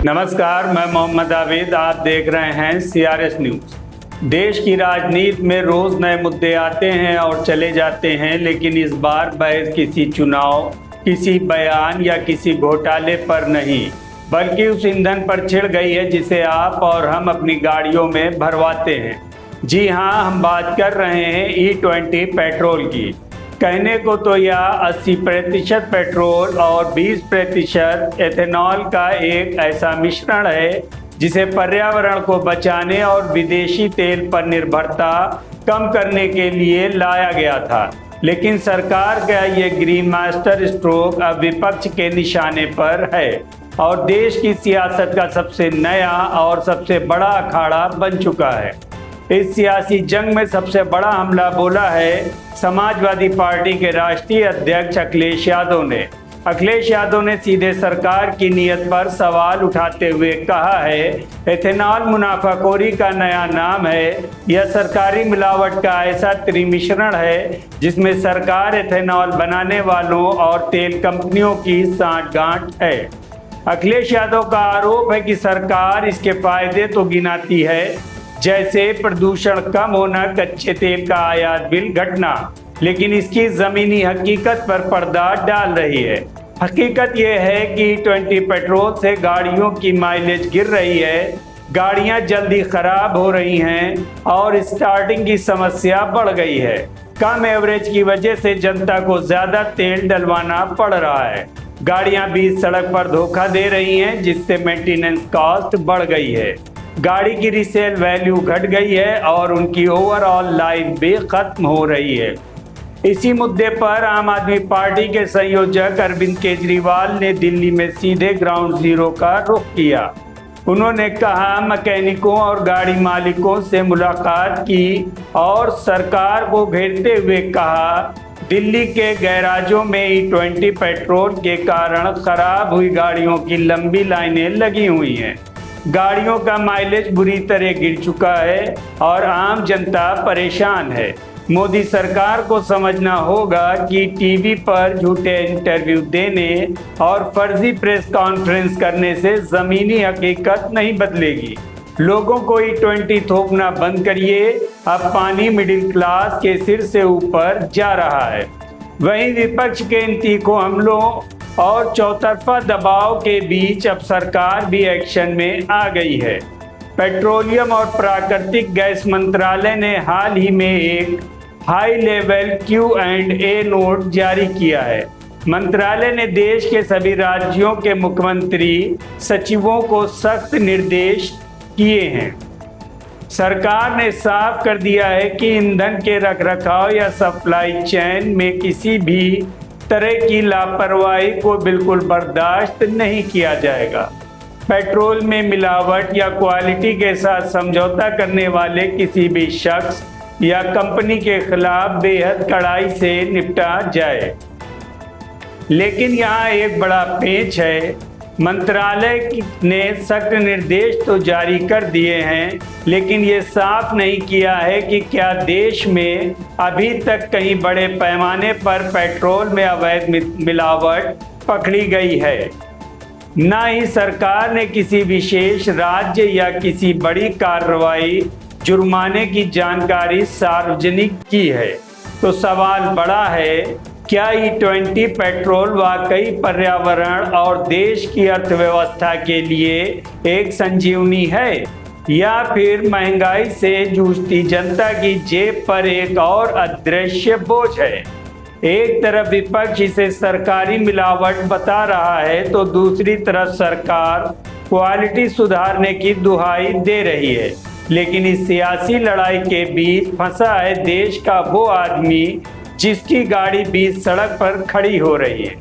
नमस्कार, मैं मोहम्मद आबिद। आप देख रहे हैं CRS न्यूज़। देश की राजनीति में रोज नए मुद्दे आते हैं और चले जाते हैं, लेकिन इस बार बहस किसी चुनाव, किसी बयान या किसी घोटाले पर नहीं, बल्कि उस ईंधन पर छिड़ गई है जिसे आप और हम अपनी गाड़ियों में भरवाते हैं। जी हाँ, हम बात कर रहे हैं E20 पेट्रोल की। कहने को तो यह 80% पेट्रोल और 20% एथेनॉल का एक ऐसा मिश्रण है जिसे पर्यावरण को बचाने और विदेशी तेल पर निर्भरता कम करने के लिए लाया गया था। लेकिन सरकार का ये ग्रीन मास्टर स्ट्रोक अब विपक्ष के निशाने पर है और देश की सियासत का सबसे नया और सबसे बड़ा अखाड़ा बन चुका है। इस सियासी जंग में सबसे बड़ा हमला बोला है समाजवादी पार्टी के राष्ट्रीय अध्यक्ष अखिलेश यादव ने। अखिलेश यादव ने सीधे सरकार की नीयत पर सवाल उठाते हुए कहा है, एथेनॉल मुनाफाखोरी का नया नाम है। यह सरकारी मिलावट का ऐसा त्रिमिश्रण है जिसमें सरकार, एथेनॉल बनाने वालों और तेल कंपनियों की सांठगांठ है। अखिलेश यादव का आरोप है कि सरकार इसके फायदे तो गिनाती है, जैसे प्रदूषण कम होना, कच्चे तेल का आयात बिल घटना, लेकिन इसकी जमीनी हकीकत पर पर्दा डाल रही है। हकीकत यह है कि E20 पेट्रोल से गाड़ियों की माइलेज गिर रही है, गाड़ियां जल्दी खराब हो रही हैं और स्टार्टिंग की समस्या बढ़ गई है। कम एवरेज की वजह से जनता को ज्यादा तेल डलवाना पड़ रहा है। गाड़ियां बीच सड़क पर धोखा दे रही हैं, जिससे मेंटेनेंस कॉस्ट बढ़ गई है। गाड़ी की रीसेल वैल्यू घट गई है और उनकी ओवरऑल लाइफ भी खत्म हो रही है। इसी मुद्दे पर आम आदमी पार्टी के संयोजक अरविंद केजरीवाल ने दिल्ली में सीधे ग्राउंड जीरो का रुख किया। उन्होंने कहा, मैकेनिकों और गाड़ी मालिकों से मुलाकात की और सरकार को घेरते हुए कहा, दिल्ली के गैराजों में E20 पेट्रोल के कारण खराब हुई गाड़ियों की लंबी लाइनें लगी हुई हैं। गाड़ियों का माइलेज बुरी तरह गिर चुका है और आम जनता परेशान है। मोदी सरकार को समझना होगा कि टीवी पर झूठे इंटरव्यू देने और फर्जी प्रेस कॉन्फ्रेंस करने से जमीनी हकीकत नहीं बदलेगी। लोगों को E20 थोपना बंद करिए। अब पानी मिडिल क्लास के सिर से ऊपर जा रहा है। वहीं विपक्ष के इन तीखों हमलों और चौतरफा दबाव के बीच अब सरकार भी एक्शन में आ गई है। पेट्रोलियम और प्राकृतिक गैस मंत्रालय ने हाल ही में एक हाई लेवल Q&A नोट जारी किया है। मंत्रालय ने देश के सभी राज्यों के मुख्यमंत्री सचिवों को सख्त निर्देश किए हैं। सरकार ने साफ कर दिया है कि ईंधन के रखरखाव या सप्लाई चेन में किसी भी तरह की लापरवाही को बिल्कुल बर्दाश्त नहीं किया जाएगा। पेट्रोल में मिलावट या क्वालिटी के साथ समझौता करने वाले किसी भी शख्स या कंपनी के खिलाफ बेहद कड़ाई से निपटा जाए। लेकिन यहाँ एक बड़ा पेच है। मंत्रालय ने सख्त निर्देश तो जारी कर दिए हैं, लेकिन ये साफ नहीं किया है कि क्या देश में अभी तक कहीं बड़े पैमाने पर पेट्रोल में अवैध मिलावट पकड़ी गई है। न ही सरकार ने किसी विशेष राज्य या किसी बड़ी कार्रवाई, जुर्माने की जानकारी सार्वजनिक की है। तो सवाल बड़ा है, क्या E20 पेट्रोल वाकई पर्यावरण और देश की अर्थव्यवस्था के लिए एक संजीवनी है, या फिर महंगाई से जूझती जनता की जेब पर एक और अदृश्य बोझ है? एक तरफ विपक्ष इसे सरकारी मिलावट बता रहा है, तो दूसरी तरफ सरकार क्वालिटी सुधारने की दुहाई दे रही है। लेकिन इस सियासी लड़ाई के बीच फंसा है देश का वो आदमी जिसकी गाड़ी बीच सड़क पर खड़ी हो रही है।